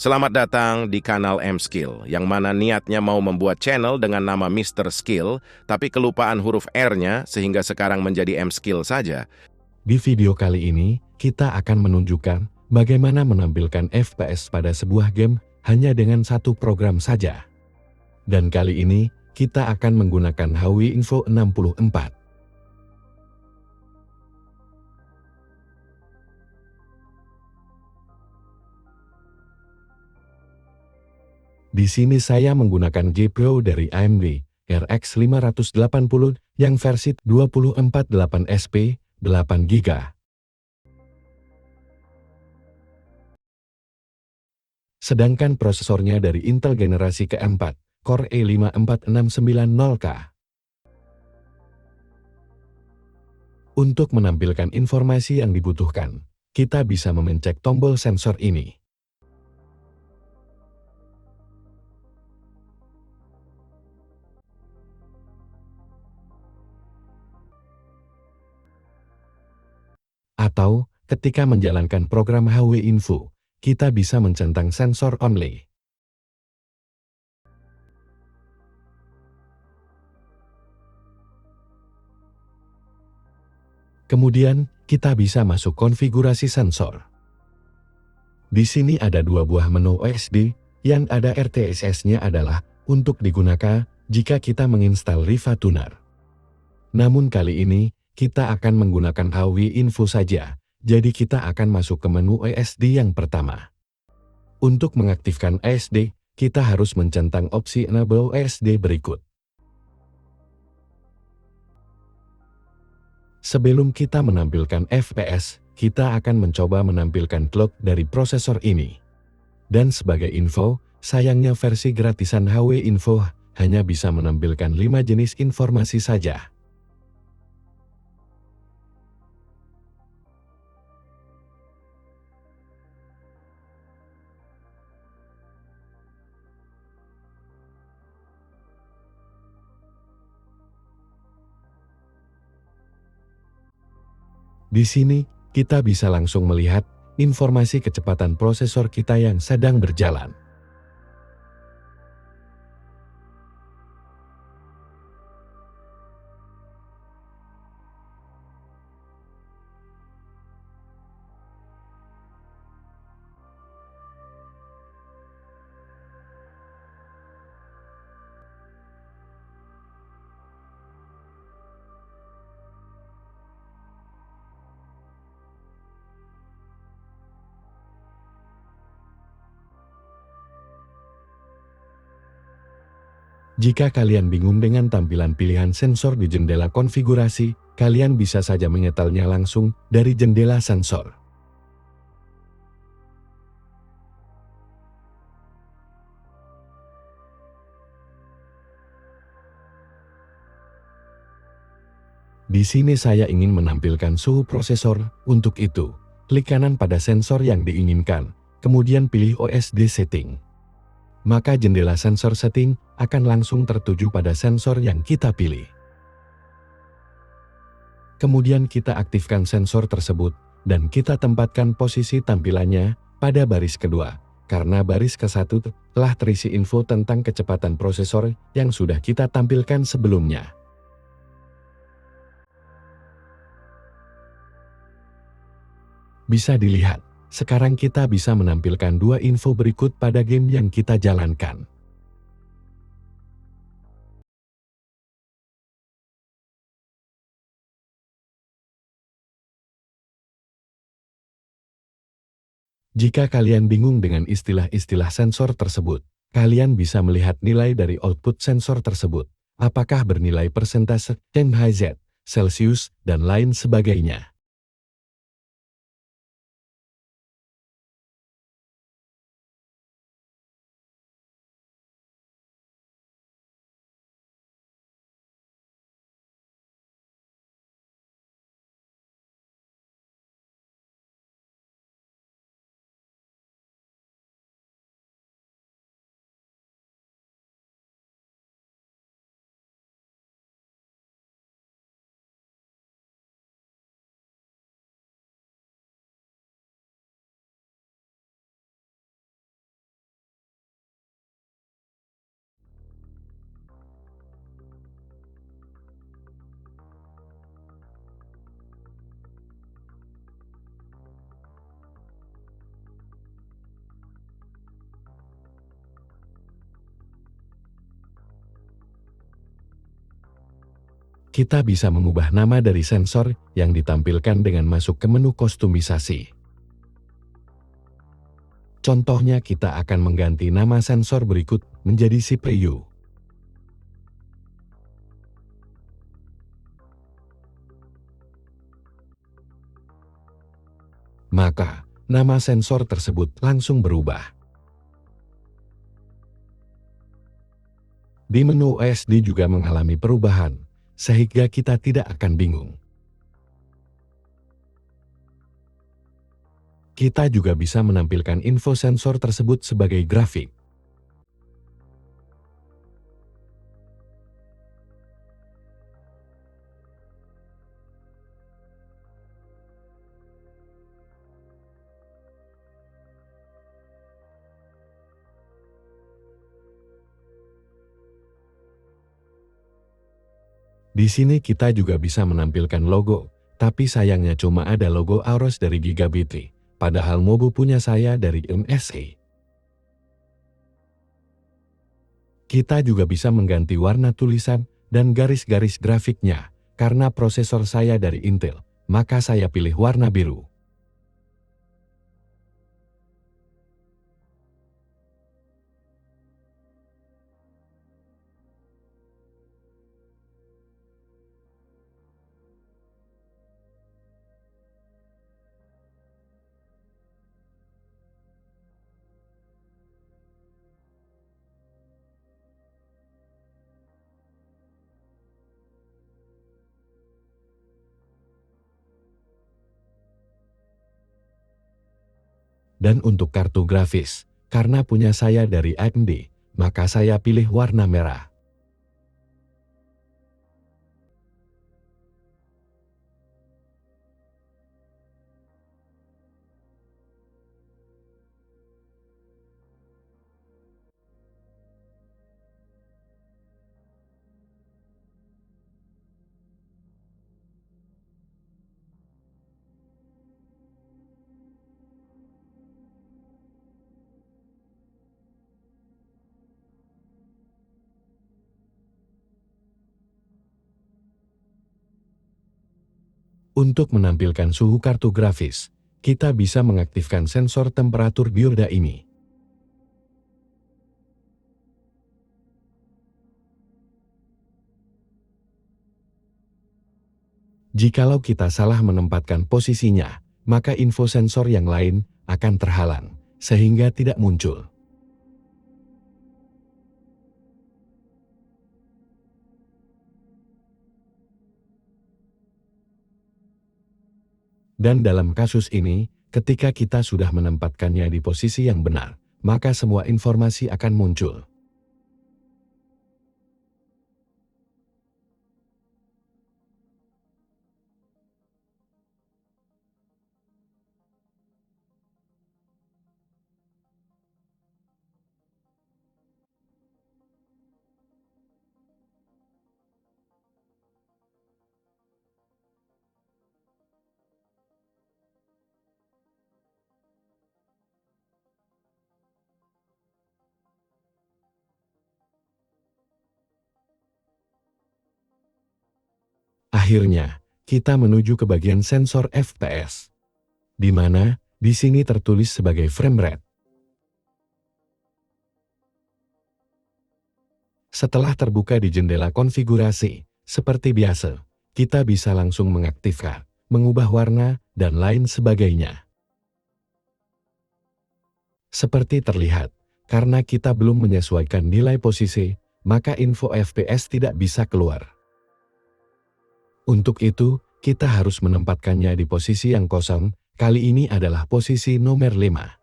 Selamat datang di kanal M-Skill, yang mana niatnya mau membuat channel dengan nama Mr. Skill, tapi kelupaan huruf R-nya sehingga sekarang menjadi M-Skill saja. Di video kali ini, kita akan menunjukkan bagaimana menampilkan FPS pada sebuah game hanya dengan satu program saja. Dan kali ini, kita akan menggunakan HW Info 64. Di sini saya menggunakan GPU dari AMD RX 580 yang versi 248SP 8GB. Sedangkan prosesornya dari Intel generasi keempat, Core i5-4690K. Untuk menampilkan informasi yang dibutuhkan, kita bisa memencet tombol sensor ini. Atau, ketika menjalankan program HW Info, kita bisa mencentang sensor only. Kemudian, kita bisa masuk konfigurasi sensor. Di sini ada dua buah menu OSD, yang ada RTSS-nya adalah untuk digunakan jika kita menginstal Riva Tuner. Namun kali ini, kita akan menggunakan HW Info saja, jadi kita akan masuk ke menu OSD yang pertama. Untuk mengaktifkan OSD, kita harus mencentang opsi Enable OSD berikut. Sebelum kita menampilkan FPS, kita akan mencoba menampilkan clock dari prosesor ini. Dan sebagai info, sayangnya versi gratisan HW Info hanya bisa menampilkan 5 jenis informasi saja. Di sini, kita bisa langsung melihat informasi kecepatan prosesor kita yang sedang berjalan. Jika kalian bingung dengan tampilan pilihan sensor di jendela konfigurasi, kalian bisa saja menyetelnya langsung dari jendela sensor. Di sini saya ingin menampilkan suhu prosesor. Untuk itu, klik kanan pada sensor yang diinginkan, kemudian pilih OSD setting. Maka jendela sensor setting akan langsung tertuju pada sensor yang kita pilih. Kemudian kita aktifkan sensor tersebut, dan kita tempatkan posisi tampilannya pada baris kedua, karena baris ke-1 telah terisi info tentang kecepatan prosesor yang sudah kita tampilkan sebelumnya. Bisa dilihat, sekarang kita bisa menampilkan dua info berikut pada game yang kita jalankan. Jika kalian bingung dengan istilah-istilah sensor tersebut, kalian bisa melihat nilai dari output sensor tersebut, apakah bernilai persentase, Fahrenheit, Celsius, dan lain sebagainya. kita bisa mengubah nama dari sensor yang ditampilkan dengan masuk ke menu kustomisasi. Contohnya kita akan mengganti nama sensor berikut menjadi CPU. Maka, nama sensor tersebut langsung berubah. Di menu OSD juga mengalami perubahan, sehingga kita tidak akan bingung. Kita juga bisa menampilkan info sensor tersebut sebagai grafik. Di sini kita juga bisa menampilkan logo, tapi sayangnya cuma ada logo Aorus dari Gigabit, padahal Mobu punya saya dari MSI. Kita juga bisa mengganti warna tulisan dan garis-garis grafiknya, karena prosesor saya dari Intel, maka saya pilih warna biru. Dan untuk kartu grafis, karena punya saya dari AMD, maka saya pilih warna merah. Untuk menampilkan suhu kartu grafis, kita bisa mengaktifkan sensor temperatur dioda ini. Jikalau kita salah menempatkan posisinya, maka info sensor yang lain akan terhalang, sehingga tidak muncul. Dan dalam kasus ini, ketika kita sudah menempatkannya di posisi yang benar, maka semua informasi akan muncul. Akhirnya, kita menuju ke bagian sensor FPS, di mana di sini tertulis sebagai frame rate. Setelah terbuka di jendela konfigurasi, seperti biasa, kita bisa langsung mengaktifkan, mengubah warna, dan lain sebagainya. Seperti terlihat, karena kita belum menyesuaikan nilai posisi, maka info FPS tidak bisa keluar. Untuk itu, kita harus menempatkannya di posisi yang kosong, kali ini adalah posisi nomor 5.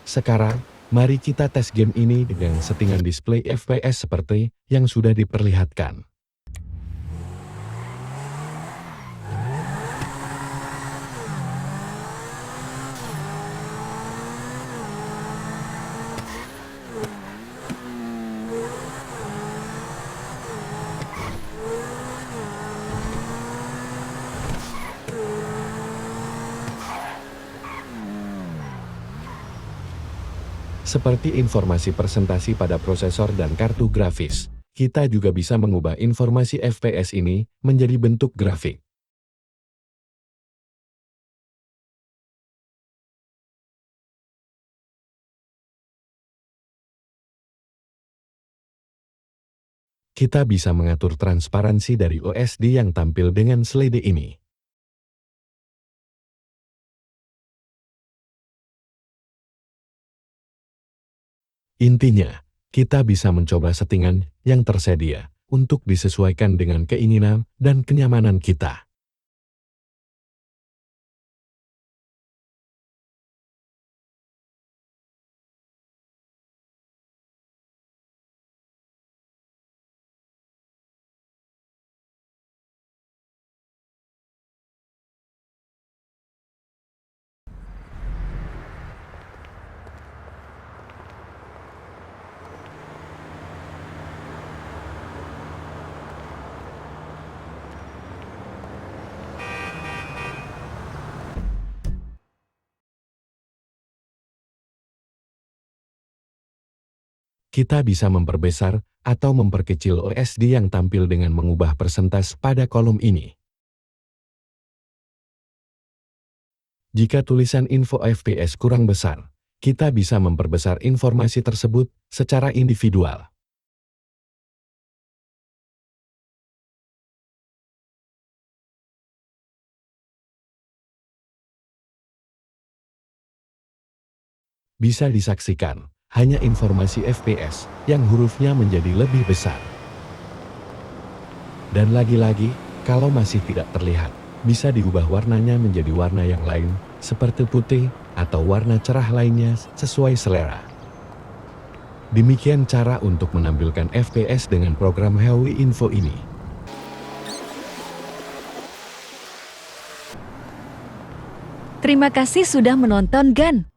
Sekarang, mari kita tes game ini dengan settingan display FPS seperti yang sudah diperlihatkan. seperti informasi presentasi pada prosesor dan kartu grafis. Kita juga bisa mengubah informasi FPS ini menjadi bentuk grafik. Kita bisa mengatur transparansi dari OSD yang tampil dengan slide ini. Intinya, kita bisa mencoba settingan yang tersedia untuk disesuaikan dengan keinginan dan kenyamanan kita. Kita bisa memperbesar atau memperkecil OSD yang tampil dengan mengubah persentase pada kolom ini. Jika tulisan info FPS kurang besar, kita bisa memperbesar informasi tersebut secara individual. Bisa disaksikan, hanya informasi FPS yang hurufnya menjadi lebih besar. Dan lagi-lagi, kalau masih tidak terlihat, bisa diubah warnanya menjadi warna yang lain, seperti putih atau warna cerah lainnya sesuai selera. Demikian cara untuk menampilkan FPS dengan program HUI Info ini. Terima kasih sudah menonton, Gan.